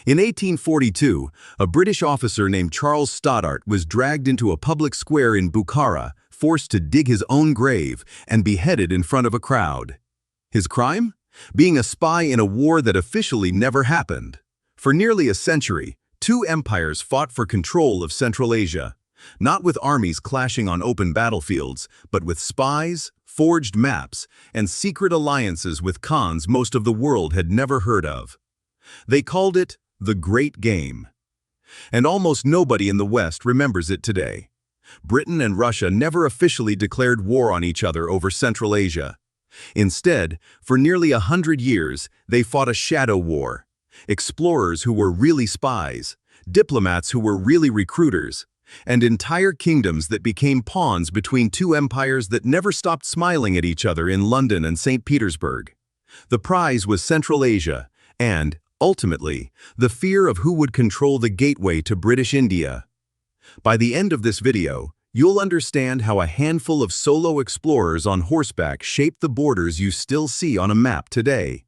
In 1842, a British officer named Charles Stoddart was dragged into a public square in Bukhara, forced to dig his own grave, and beheaded in front of a crowd. His crime? Being a spy in a war that officially never happened. For nearly a century, two empires fought for control of Central Asia, not with armies clashing on open battlefields, but with spies, forged maps, and secret alliances with khans most of the world had never heard of. They called it the Great Game. And almost nobody in the West remembers it today. Britain and Russia never officially declared war on each other over Central Asia. Instead, for nearly 100 years, they fought a shadow war. Explorers who were really spies, diplomats who were really recruiters, and entire kingdoms that became pawns between two empires that never stopped smiling at each other in London and St. Petersburg. The prize was Central Asia, and, ultimately, the fear of who would control the gateway to British India. By the end of this video, you'll understand how a handful of solo explorers on horseback shaped the borders you still see on a map today,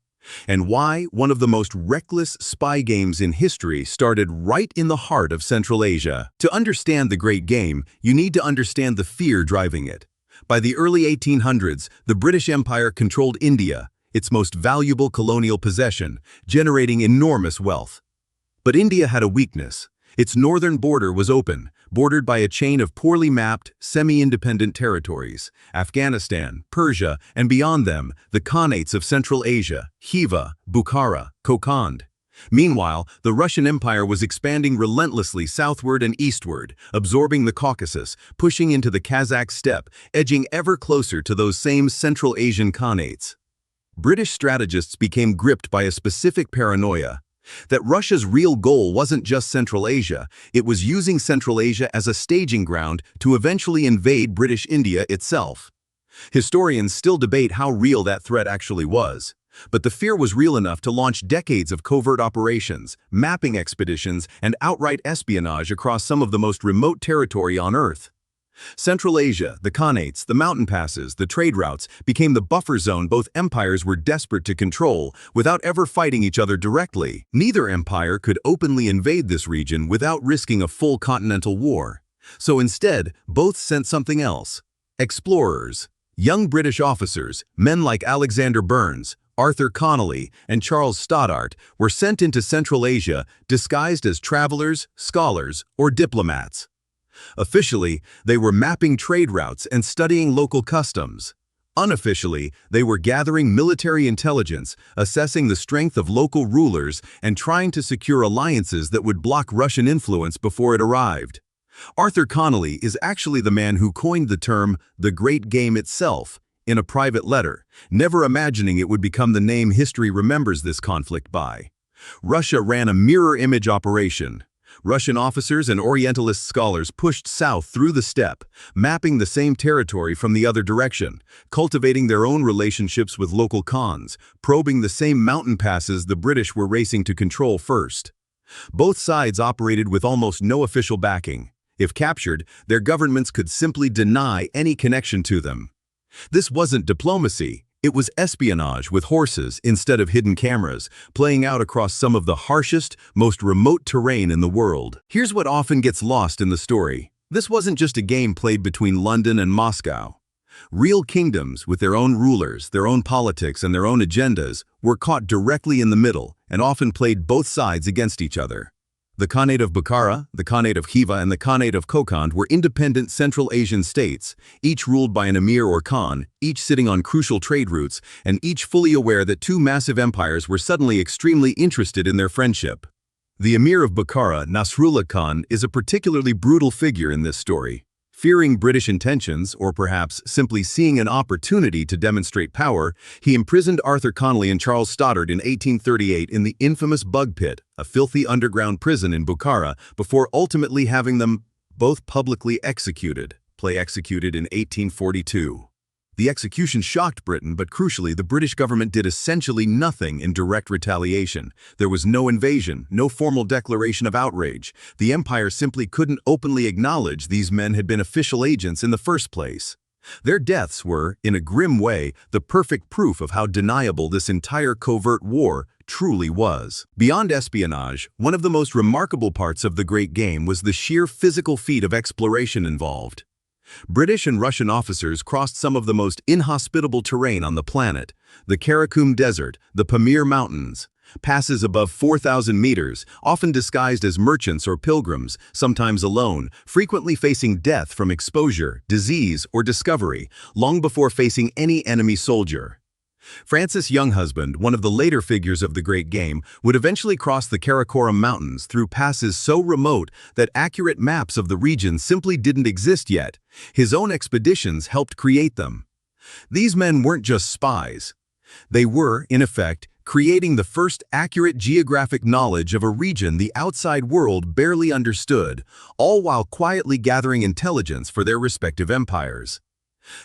and why one of the most reckless spy games in history started right in the heart of Central Asia. To understand the Great Game, you need to understand the fear driving it. By the early 1800s, the British Empire controlled India, its most valuable colonial possession, generating enormous wealth. But India had a weakness. Its northern border was open, bordered by a chain of poorly mapped, semi-independent territories: Afghanistan, Persia, and beyond them, the khanates of Central Asia, Khiva, Bukhara, Kokand. Meanwhile, the Russian Empire was expanding relentlessly southward and eastward, absorbing the Caucasus, pushing into the Kazakh steppe, edging ever closer to those same Central Asian khanates. British strategists became gripped by a specific paranoia: that Russia's real goal wasn't just Central Asia, it was using Central Asia as a staging ground to eventually invade British India itself. Historians still debate how real that threat actually was, but the fear was real enough to launch decades of covert operations, mapping expeditions, and outright espionage across some of the most remote territory on Earth. Central Asia, the khanates, the mountain passes, the trade routes became the buffer zone both empires were desperate to control without ever fighting each other directly. Neither empire could openly invade this region without risking a full continental war. So instead, both sent something else: explorers. Young British officers, men like Alexander Burnes, Arthur Connolly, and Charles Stoddart, were sent into Central Asia disguised as travelers, scholars, or diplomats. Officially, they were mapping trade routes and studying local customs. Unofficially, they were gathering military intelligence, assessing the strength of local rulers, and trying to secure alliances that would block Russian influence before it arrived. Arthur Connolly is actually the man who coined the term "the Great Game" itself in a private letter, never imagining it would become the name history remembers this conflict by. Russia ran a mirror image operation. Russian officers and Orientalist scholars pushed south through the steppe, mapping the same territory from the other direction, cultivating their own relationships with local khans, probing the same mountain passes the British were racing to control first. Both sides operated with almost no official backing. If captured, their governments could simply deny any connection to them. This wasn't diplomacy. It was espionage with horses instead of hidden cameras, playing out across some of the harshest, most remote terrain in the world. Here's what often gets lost in the story. This wasn't just a game played between London and Moscow. Real kingdoms, with their own rulers, their own politics, and their own agendas, were caught directly in the middle and often played both sides against each other. The Khanate of Bukhara, the Khanate of Khiva, and the Khanate of Kokand were independent Central Asian states, each ruled by an emir or khan, each sitting on crucial trade routes, and each fully aware that two massive empires were suddenly extremely interested in their friendship. The emir of Bukhara, Nasrullah Khan, is a particularly brutal figure in this story. Fearing British intentions, or perhaps simply seeing an opportunity to demonstrate power, he imprisoned Arthur Connolly and Charles Stoddart in 1838 in the infamous Bug Pit, a filthy underground prison in Bukhara, before ultimately having them both publicly executed. Play executed in 1842. The execution shocked Britain, but crucially, the British government did essentially nothing in direct retaliation. There was no invasion, no formal declaration of outrage. The empire simply couldn't openly acknowledge these men had been official agents in the first place. Their deaths were, in a grim way, the perfect proof of how deniable this entire covert war truly was. Beyond espionage, one of the most remarkable parts of the Great Game was the sheer physical feat of exploration involved. British and Russian officers crossed some of the most inhospitable terrain on the planet: the Karakum Desert, the Pamir Mountains, passes above 4,000 meters, often disguised as merchants or pilgrims, sometimes alone, frequently facing death from exposure, disease, or discovery, long before facing any enemy soldier. Francis Younghusband, one of the later figures of the Great Game, would eventually cross the Karakoram Mountains through passes so remote that accurate maps of the region simply didn't exist yet. His own expeditions helped create them. These men weren't just spies. They were, in effect, creating the first accurate geographic knowledge of a region the outside world barely understood, all while quietly gathering intelligence for their respective empires.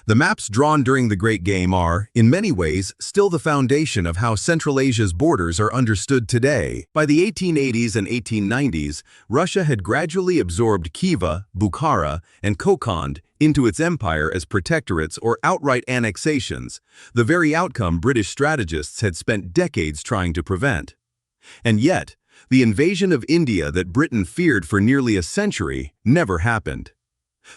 The maps drawn during the Great Game are, in many ways, still the foundation of how Central Asia's borders are understood today. By the 1880s and 1890s, Russia had gradually absorbed Khiva, Bukhara, and Kokand into its empire as protectorates or outright annexations, the very outcome British strategists had spent decades trying to prevent. And yet, the invasion of India that Britain feared for nearly a century never happened.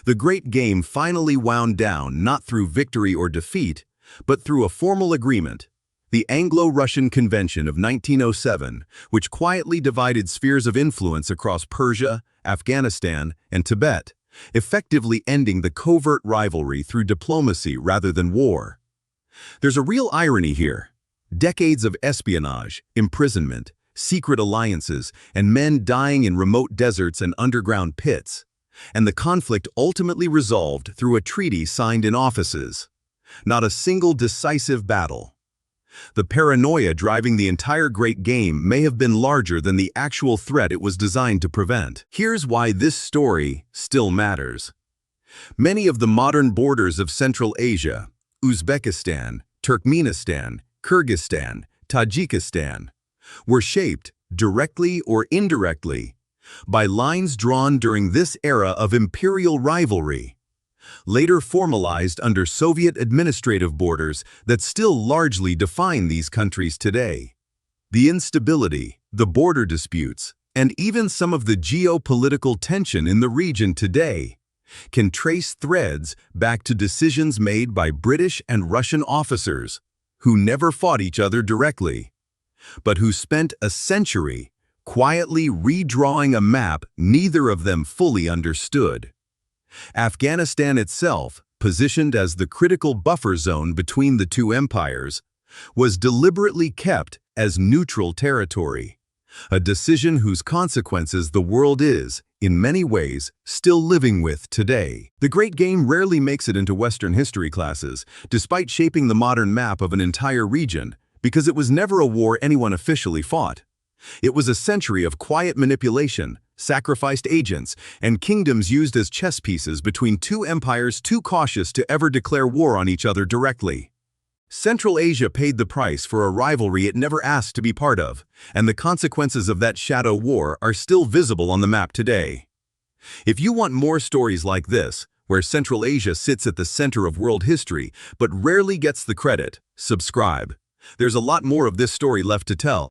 The Great Game finally wound down not through victory or defeat, but through a formal agreement, the Anglo-Russian Convention of 1907, which quietly divided spheres of influence across Persia, Afghanistan, and Tibet, effectively ending the covert rivalry through diplomacy rather than war. There's a real irony here. Decades of espionage, imprisonment, secret alliances, and men dying in remote deserts and underground pits. And the conflict ultimately resolved through a treaty signed in offices. Not a single decisive battle. The paranoia driving the entire Great Game may have been larger than the actual threat it was designed to prevent. Here's why this story still matters. Many of the modern borders of Central Asia, Uzbekistan, Turkmenistan, Kyrgyzstan, Tajikistan, were shaped, directly or indirectly, by lines drawn during this era of imperial rivalry, later formalized under Soviet administrative borders that still largely define these countries today. The instability, the border disputes, and even some of the geopolitical tension in the region today can trace threads back to decisions made by British and Russian officers who never fought each other directly, but who spent a century quietly redrawing a map neither of them fully understood. Afghanistan itself, positioned as the critical buffer zone between the two empires, was deliberately kept as neutral territory, a decision whose consequences the world is, in many ways, still living with today. The Great Game rarely makes it into Western history classes, despite shaping the modern map of an entire region, because it was never a war anyone officially fought. It was a century of quiet manipulation, sacrificed agents, and kingdoms used as chess pieces between two empires too cautious to ever declare war on each other directly. Central Asia paid the price for a rivalry it never asked to be part of, and the consequences of that shadow war are still visible on the map today. If you want more stories like this, where Central Asia sits at the center of world history but rarely gets the credit, subscribe. There's a lot more of this story left to tell.